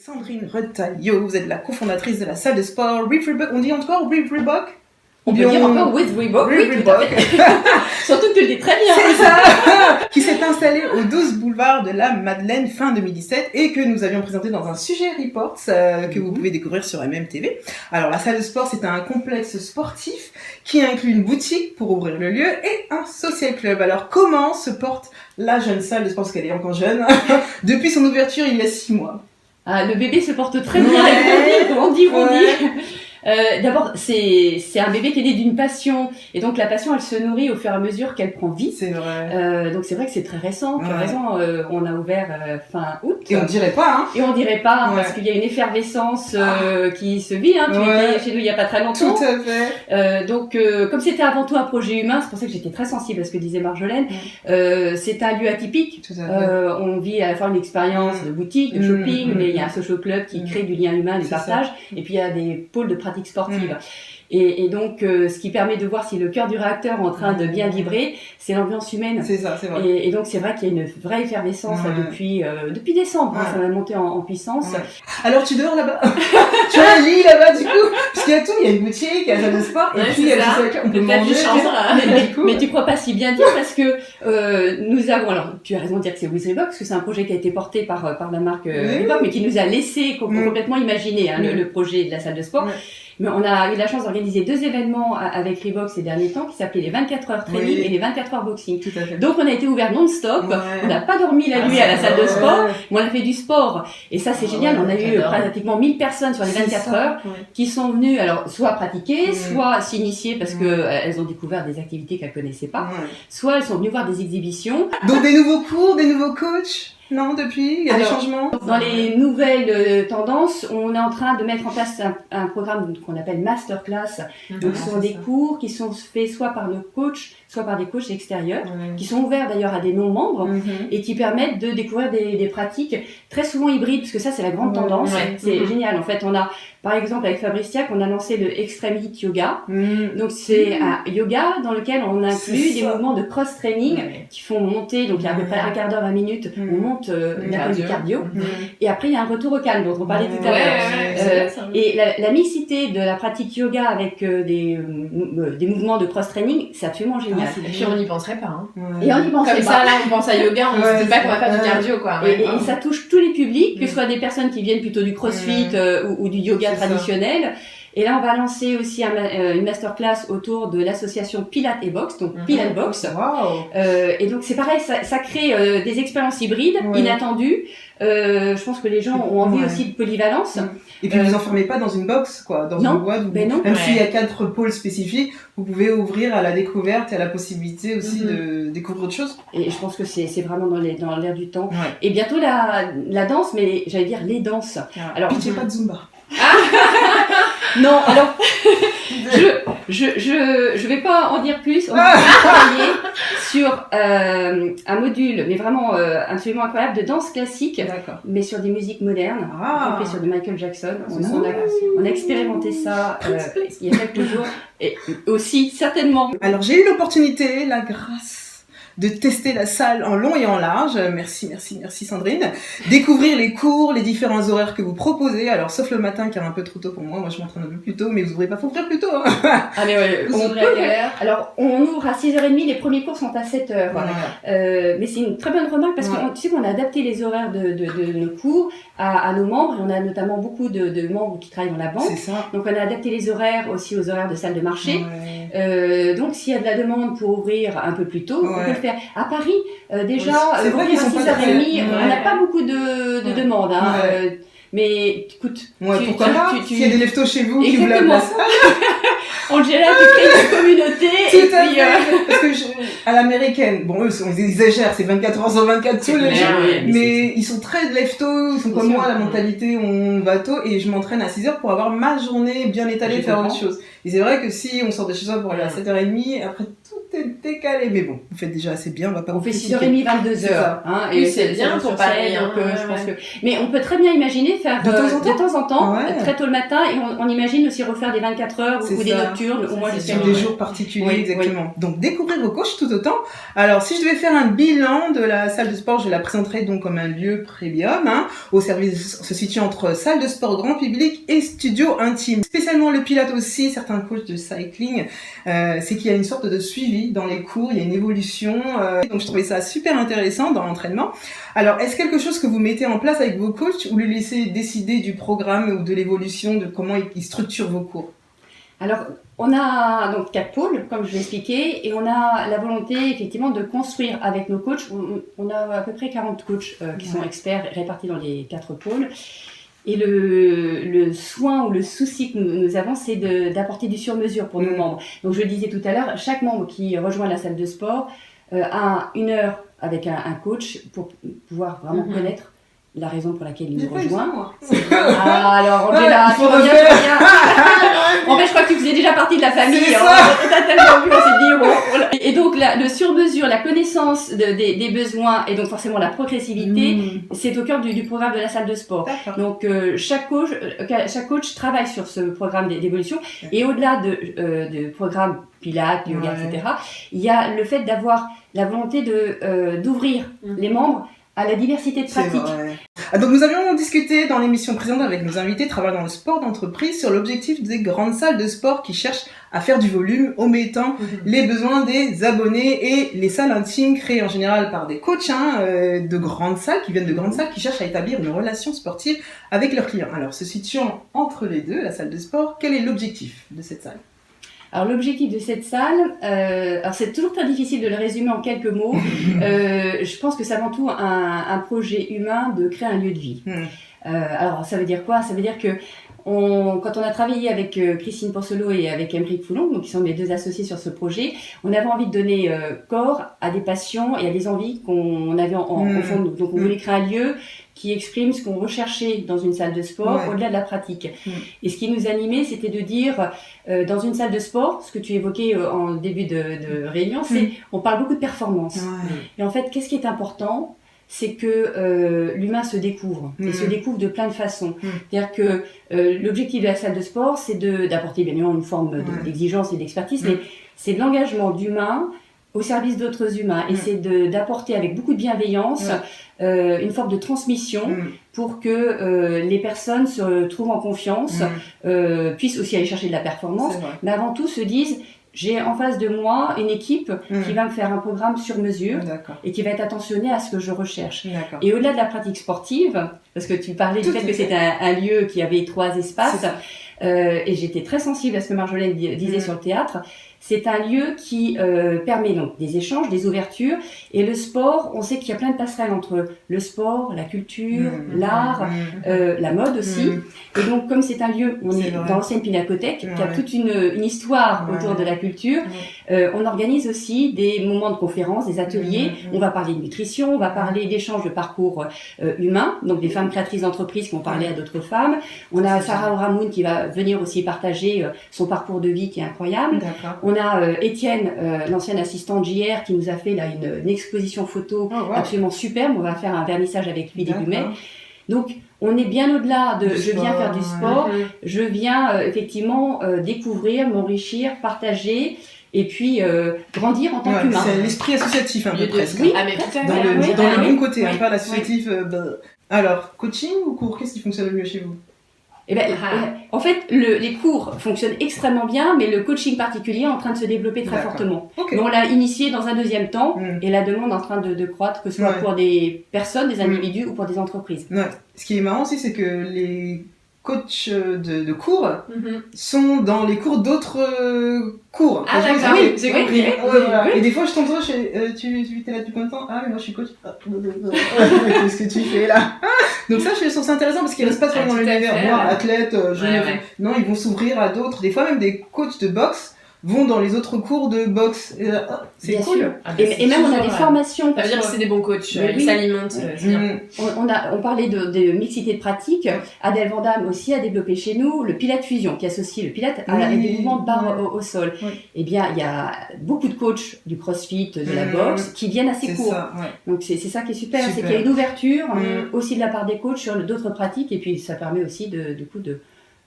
Sandrine Retailleau, vous êtes la cofondatrice de la salle de sport With Reebok. On dit encore With Reebok? On peut dire encore With Reebok, oui, tout à fait. Surtout que tu le dis très bien. C'est ça. Qui s'est installée au 12 boulevard de la Madeleine fin 2017 et que nous avions présenté dans un sujet Reports que vous pouvez découvrir sur MMTV. Alors la salle de sport, c'est un complexe sportif qui inclut une boutique pour ouvrir le lieu et un social club. Alors comment se porte la jeune salle de sport, parce qu'elle est encore jeune, depuis son ouverture il y a 6 mois? Ah, le bébé se porte très bien, on dit. D'abord, c'est un bébé qui est né d'une passion, et donc la passion, elle se nourrit au fur et à mesure qu'elle prend vie. C'est vrai. Donc c'est vrai que c'est très récent. Tu as raison, on a ouvert fin août. Et on dirait pas, hein. Et on dirait pas, parce qu'il y a une effervescence qui se vit. Hein. Tu étais chez nous il y a pas très longtemps. Tout à fait. Donc comme c'était avant tout un projet humain, c'est pour ça que j'étais très sensible à ce que disait Marjolaine. C'est un lieu atypique. Tout à fait. On vit à la fois une expérience de boutique, de shopping, mais il y a un social club qui crée du lien humain, du partage, et puis il y a des pôles de pratique sportive. Et donc, ce qui permet de voir si le cœur du réacteur est en train de bien vibrer, c'est l'ambiance humaine. C'est ça, c'est vrai. Et donc, c'est vrai qu'il y a une vraie effervescence là, depuis décembre. Ça va monter en puissance. Alors, tu dors là-bas. Tu as un lit là-bas, du coup. Parce qu'il y a tout. Il y a une boutique, il y a la salle de sport. Et puis, il y a on peut manger. Mais tu crois pas si bien dire parce que nous avons... Alors, tu as raison de dire que c'est With Reebok, parce que c'est un projet qui a été porté par la marque Reebok, mais qui nous a laissé complètement imaginer le projet de la salle de sport. Mais on a eu la chance d'organiser 2 événements avec Reebok ces derniers temps qui s'appelaient les 24 heures training et les 24 heures boxing. Tout à fait. Donc on a été ouvert non-stop, on n'a pas dormi la nuit à la salle de sport, mais on a fait du sport. Et ça c'est génial, on a eu pratiquement 1000 personnes sur les 24 heures qui sont venues alors soit pratiquer, soit s'initier parce que elles ont découvert des activités qu'elles connaissaient pas, soit elles sont venues voir des exhibitions. Donc des nouveaux cours, des nouveaux coachs? Non, depuis, il y a des changements. Dans les nouvelles tendances, on est en train de mettre en place un programme qu'on appelle masterclass. Donc, ce sont des cours qui sont faits soit par nos coachs, soit par des coachs extérieurs, qui sont ouverts d'ailleurs à des non-membres et qui permettent de découvrir des pratiques très souvent hybrides, parce que ça, c'est la grande tendance. C'est génial. En fait, on a, par exemple, avec Fabricia, on a lancé le Extreme Heat Yoga. Donc, c'est un yoga dans lequel on inclut des mouvements de cross-training qui font monter, donc il y a à peu près un quart d'heure, 20 minutes, on monte du cardio. Et après, il y a un retour au calme dont on parlait tout à l'heure. Et la mixité de la pratique yoga avec des mouvements de cross-training, c'est absolument génial. Et puis on n'y penserait pas. Hein. Et on n'y penserait pas. Comme ça, là, on pense à yoga, on ne sait pas qu'on va faire du cardio, quoi. Et ça touche tous les publics, que ce soit des personnes qui viennent plutôt du crossfit ou du yoga traditionnel. Et là, on va lancer aussi une masterclass autour de l'association Pilates et Box, donc Pilates Box. Et donc, c'est pareil, ça crée des expériences hybrides, inattendues. Je pense que les gens ont envie aussi de polyvalence. Et puis, vous enfermez pas dans une box, quoi, dans une boîte. Même s'il y a 4 pôles spécifiques, vous pouvez ouvrir à la découverte et à la possibilité aussi de découvrir autre chose. Et je pense que c'est vraiment dans l'air du temps. Et bientôt, la danse, mais j'allais dire les danses. Alors, pitié pas de Zumba. Non, alors, je vais pas en dire plus. On va travailler sur un module, mais vraiment absolument incroyable, de danse classique, mais sur des musiques modernes, y compris sur de Michael Jackson. On a expérimenté ça il y a quelques jours, et aussi, certainement. Alors, j'ai eu l'opportunité, la grâce de tester la salle en long et en large. Merci Sandrine. Découvrir les cours, les différents horaires que vous proposez. Alors, sauf le matin, car un peu trop tôt pour moi. Moi, je m'entraîne un peu plus tôt, mais vous ouvrez pas, faut ouvrir plus tôt, hein. Ah, mais on ouvre à quelle heure? Alors, on ouvre à 6h30, les premiers cours sont à 7h. Mais c'est une très bonne remarque parce que tu sais qu'on a adapté les horaires de nos cours à nos membres, et on a notamment beaucoup de membres qui travaillent dans la banque. C'est ça. Donc, on a adapté les horaires aussi aux horaires de salle de marché. Donc, s'il y a de la demande pour ouvrir un peu plus tôt, on peut le faire. À Paris, déjà, c'est vrai qu'ils sont pas 6h30, on n'a pas beaucoup de demandes. Hein. Mais écoute, pourquoi pas s'il y a des leftos chez vous qui vous la placent. Angela, tu crées une communauté. Tout à fait. Parce que à l'américaine, bon, eux, ils exagèrent, c'est 24 heures sur 24 tous les jours. Mais ils sont très leftos, ils sont comme moi, la mentalité, on va tôt, et je m'entraîne à 6h pour avoir ma journée bien étalée, faire autre chose. Et c'est vrai que si on sort de chez soi pour aller à 7h30, après tout est décalé. Mais bon, vous faites déjà assez bien, on va pas On vous fait critiquer. 6h30, 22h. Hein, Oui, c'est bien pour Paris, donc, hein, je pense que... Mais on peut très bien imaginer faire De temps en temps. Ouais. très tôt le matin, et on imagine aussi refaire des 24 heures C'est ou des ça. nocturnes, au moins C'est jusqu'à sur minuit. des jours particuliers, Oui, exactement. Donc, découvrir vos coachs tout autant. Alors, si je devais faire un bilan de la salle de sport, je la présenterais donc comme un lieu premium, hein, au service se situe entre salle de sport grand public et studio intime. Spécialement le pilates aussi, certains coachs de cycling, c'est qu'il y a une sorte de suivi dans les cours, il y a une évolution. Donc, je trouvais ça super intéressant dans l'entraînement. Alors, est-ce quelque chose que vous mettez en place avec vos coachs ou les laissez décider du programme ou de l'évolution, de comment ils structurent vos cours? Alors, on a donc 4 pôles, comme je l'ai expliqué, et on a la volonté effectivement de construire avec nos coachs. On a à peu près 40 coachs qui sont experts répartis dans les 4 pôles. Et le soin ou le souci que nous avons, c'est d'apporter du sur-mesure pour nos membres. Donc, je le disais tout à l'heure, chaque membre qui rejoint la salle de sport a 1 heure avec un coach pour pouvoir vraiment connaître la raison pour laquelle il nous rejoint. Ah, alors, Angela, tu reviens. En fait, je crois que tu faisais déjà partie de la famille. On t'a tellement vu, on s'est dit, bon. Et donc, le sur-mesure, la connaissance des besoins et donc forcément la progressivité, c'est au cœur du programme de la salle de sport. D'accord. Donc, chaque coach travaille sur ce programme d'évolution. Et au-delà de programme Pilates, yoga, etc., il y a le fait d'avoir la volonté d'ouvrir les membres à la diversité de pratiques. Donc nous avions discuté dans l'émission précédente avec nos invités travaillant dans le sport d'entreprise sur l'objectif des grandes salles de sport qui cherchent à faire du volume, omettant les besoins des abonnés et les salles intimes créées en général par des coachs de grandes salles, qui viennent de grandes salles, qui cherchent à établir une relation sportive avec leurs clients. Alors, se situant entre les deux, la salle de sport, quel est l'objectif de cette salle ? Alors l'objectif de cette salle, alors c'est toujours très difficile de le résumer en quelques mots. Je pense que c'est avant tout un projet humain de créer un lieu de vie. Alors ça veut dire quoi ? Ça veut dire que quand on a travaillé avec Christine Porcelot et avec Émeric Foulon, donc qui sont mes 2 associés sur ce projet, on avait envie de donner corps à des passions et à des envies qu'on avait au fond de nous. Donc on voulait créer un lieu qui exprime ce qu'on recherchait dans une salle de sport au-delà de la pratique. Et ce qui nous animait, c'était de dire, dans une salle de sport, ce que tu évoquais en début de réunion, c'est on parle beaucoup de performance. Et en fait, qu'est-ce qui est important ? C'est que l'humain se découvre, et se découvre de plein de façons. C'est-à-dire que l'objectif de la salle de sport, c'est d'apporter bien évidemment une forme d'exigence et d'expertise, mais c'est de l'engagement d'humains au service d'autres humains. Et c'est d'apporter avec beaucoup de bienveillance une forme de transmission pour que les personnes se trouvent en confiance, puissent aussi aller chercher de la performance, mais avant tout se disent... J'ai en face de moi une équipe qui va me faire un programme sur mesure et qui va être attentionnée à ce que je recherche. Et au-delà de la pratique sportive, parce que tu parlais du fait que c'était un lieu qui avait 3 espaces, et j'étais très sensible à ce que Marjolaine disait sur le théâtre, c'est un lieu qui permet donc des échanges, des ouvertures, et le sport, on sait qu'il y a plein de passerelles entre le sport, la culture, l'art, la mode aussi. Et donc, comme c'est un lieu, on est dans l'ancienne Pinacothèque, qui a toute une histoire autour de la culture, on organise aussi des moments de conférences, des ateliers. On va parler de nutrition, on va parler d'échanges de parcours humains, donc des femmes créatrices d'entreprises qui vont parler à d'autres femmes. On a Sarah Oramoun qui va venir aussi partager son parcours de vie qui est incroyable. On a Étienne, l'ancienne assistante JR, qui nous a fait là une exposition photo absolument superbe. On va faire un vernissage avec lui début mai. Donc, on est bien au-delà de je viens faire du sport, je viens effectivement découvrir, m'enrichir, partager et puis grandir en tant qu'humain. C'est l'esprit associatif un peu presque. Oui, mais tout à dans fait. le bon côté, pas l'associatif. Alors, coaching ou cours, qu'est-ce qui fonctionne le mieux chez vous ? En fait, les cours fonctionnent extrêmement bien, mais le coaching particulier est en train de se développer très fortement. Mais on l'a initié dans un deuxième temps, et la demande est en train de croître, que ce soit pour des personnes, des individus ou pour des entreprises. Ce qui est marrant aussi, c'est que les coachs de cours sont dans les cours d'autres cours. Ah d'accord, oui, j'ai compris. Et des fois, je t'entends, tu étais là depuis combien de temps ? Ah, mais moi je suis coach. Qu'est-ce que tu fais là ? Donc ça, je trouve ça intéressant parce qu'ils restent pas seulement dans l'univers. Moi, athlète, non, ils vont s'ouvrir à d'autres. Des fois, même des coachs de boxe vont dans les autres cours de boxe. C'est Bien cool. sûr. Ah bah, Et même on a des formations. Ça veut dire que c'est des bons coachs, Mais ils oui. s'alimentent, c'est bien. On parlait de mixité de pratique. Adèle Vandamme aussi a développé chez nous le Pilate Fusion, qui associe le Pilate avec des mouvements de barre au sol. Oui. Eh bien, il y a beaucoup de coachs du CrossFit, de la boxe, qui viennent à ces C'est cours. ça, ouais. Donc c'est ça qui est super, c'est Super. qu'il y a une ouverture Mm. aussi de la part des coachs sur d'autres pratiques, et puis ça permet aussi de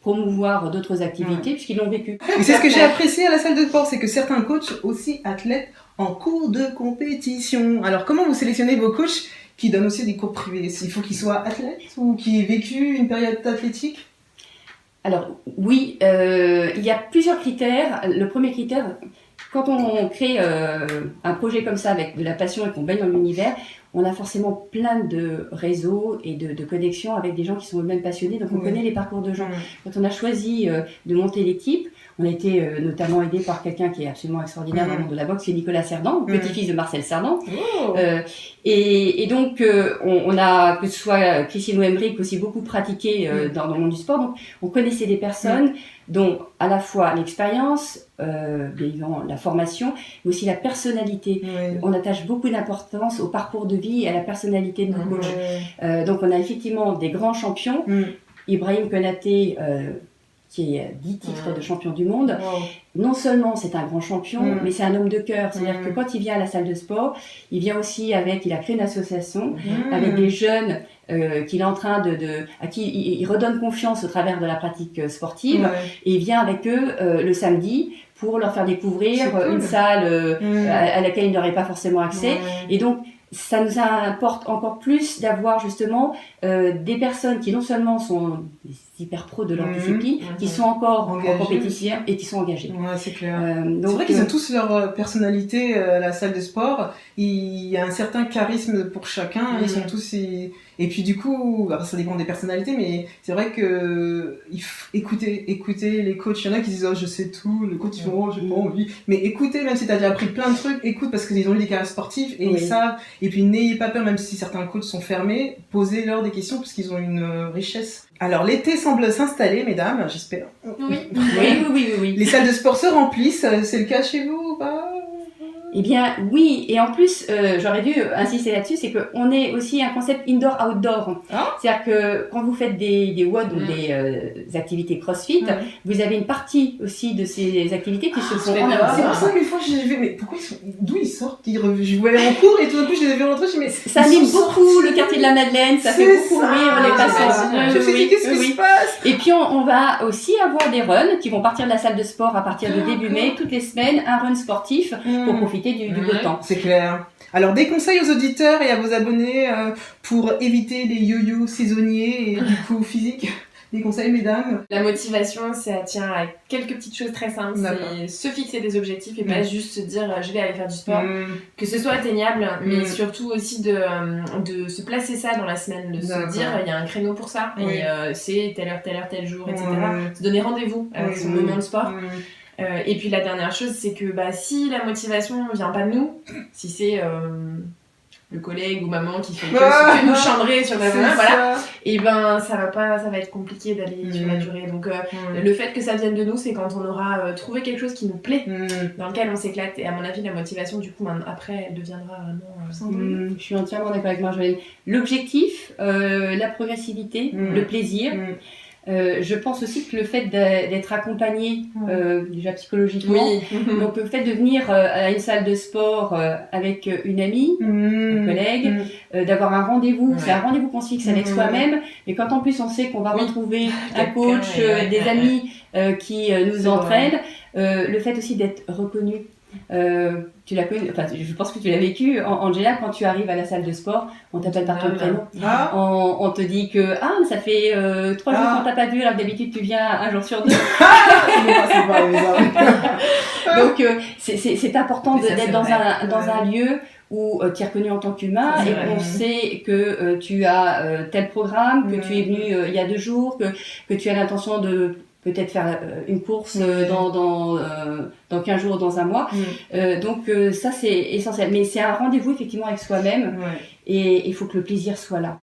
promouvoir d'autres activités puisqu'ils l'ont vécu. Et c'est ce que j'ai apprécié à la salle de sport, c'est que certains coachs aussi athlètes en cours de compétition. Alors comment vous sélectionnez vos coachs qui donnent aussi des cours privés? Il faut qu'ils soient athlètes ou qu'ils aient vécu une période athlétique? Alors oui, il y a plusieurs critères. Le premier critère, quand on crée un projet comme ça avec de la passion et qu'on baigne dans l'univers, on a forcément plein de réseaux et de connexions avec des gens qui sont eux-mêmes passionnés, donc on connaît les parcours de gens. Quand on a choisi de monter l'équipe, on a été notamment aidé par quelqu'un qui est absolument extraordinaire dans le monde de la boxe, c'est Nicolas Cerdan, petit-fils de Marcel Cerdan. Et donc, on a, que ce soit Christine ou Emmerich, aussi beaucoup pratiqué dans le monde du sport. Donc, on connaissait des personnes dont à la fois l'expérience, bien évidemment la formation, mais aussi la personnalité. On attache beaucoup d'importance au parcours de vie et à la personnalité de nos coachs. Donc, on a effectivement des grands champions. Ibrahim Konaté, qui est 10 titres de champion du monde. Non seulement c'est un grand champion, mais c'est un homme de cœur. C'est-à-dire que quand il vient à la salle de sport, il vient aussi il a créé une association avec des jeunes qu'il est en train à qui il redonne confiance au travers de la pratique sportive. Et il vient avec eux le samedi pour leur faire découvrir une salle à laquelle ils n'auraient pas forcément accès. Et donc, ça nous importe encore plus d'avoir justement des personnes qui non seulement sont des hyper pros de leur discipline, qui sont encore en compétition et qui sont engagés. Ouais, c'est clair. Donc, c'est vrai qu'ils ont tous leur personnalité à la salle de sport. Il y a un certain charisme pour chacun. Ils sont tous... Et puis du coup, alors ça dépend des personnalités, mais c'est vrai que il faut écouter les coachs. Il y en a qui disent « Oh, je sais tout », le coach ils font « Oh, j'ai pas envie ». Mais écoutez, même si t'as déjà appris plein de trucs, écoute parce qu'ils ont eu des carrières sportives et ils savent. Et puis n'ayez pas peur, même si certains coachs sont fermés, posez-leur des questions parce qu'ils ont une richesse. Alors l'été semble s'installer, mesdames, j'espère. Oui. Les salles de sport se remplissent, c'est le cas chez vous ou pas? Eh bien, oui. Et en plus, j'aurais dû insister là-dessus, c'est qu'on est aussi un concept indoor-outdoor. C'est-à-dire que quand vous faites des WOD ou des activités CrossFit, vous avez une partie aussi de ces activités qui se font en dehors. C'est pour ça qu'une fois, j'ai vu, mais pourquoi d'où ils sortent? Je voyais en cours et tout d'un coup, je les ai vus rentrer, je me suis dit, mais ça anime beaucoup le quartier de la Madeleine, ça fait beaucoup rire les passants. Je me suis dit, qu'est-ce qui se passe? Et puis, on va aussi avoir des runs qui vont partir de la salle de sport à partir de début mai, toutes les semaines, un run sportif pour profiter du beau temps. C'est clair. Alors, des conseils aux auditeurs et à vos abonnés pour éviter les yo-yo saisonniers et du coup physiques? Des conseils, mesdames? La motivation, ça tient à quelques petites choses très simples. C'est se fixer des objectifs et pas juste se dire je vais aller faire du sport. Que ce soit atteignable, mais surtout aussi de se placer ça dans la semaine, de se dire il y a un créneau pour ça et c'est telle heure, tel jour, etc. Se donner rendez-vous avec son moment de sport. Et puis la dernière chose, c'est que si la motivation vient pas de nous, si c'est le collègue ou maman qui fait que nous chambrer sur la voilà, et ça va être compliqué d'aller sur la durée. Donc le fait que ça vienne de nous, c'est quand on aura trouvé quelque chose qui nous plaît, dans lequel on s'éclate. Et à mon avis, la motivation, du coup, après, elle deviendra vraiment... Je suis entièrement d'accord avec Marjolaine. L'objectif, la progressivité, le plaisir. Je pense aussi que le fait d'être accompagné déjà psychologiquement, donc le fait de venir à une salle de sport avec une amie, un collègue, d'avoir un rendez-vous, c'est un rendez-vous qu'on se fixe avec soi-même, mais quand en plus on sait qu'on va retrouver un coach, des amis qui nous entraînent, le fait aussi d'être reconnu. Tu l'as connu, enfin, je pense que tu l'as vécu, Angela, quand tu arrives à la salle de sport, on t'appelle par ton prénom. On te dit que ça fait 3 jours qu'on t'a pas vu, alors que d'habitude tu viens un jour sur 2. Donc c'est important d'être dans un lieu où tu es reconnu en tant qu'humain et qu'on sait que tu as tel programme, que tu es venu il y a 2 jours, que tu as l'intention de peut-être faire une course dans 15 jours, dans un mois. Donc ça, c'est essentiel. Mais c'est un rendez-vous effectivement avec soi-même et il faut que le plaisir soit là.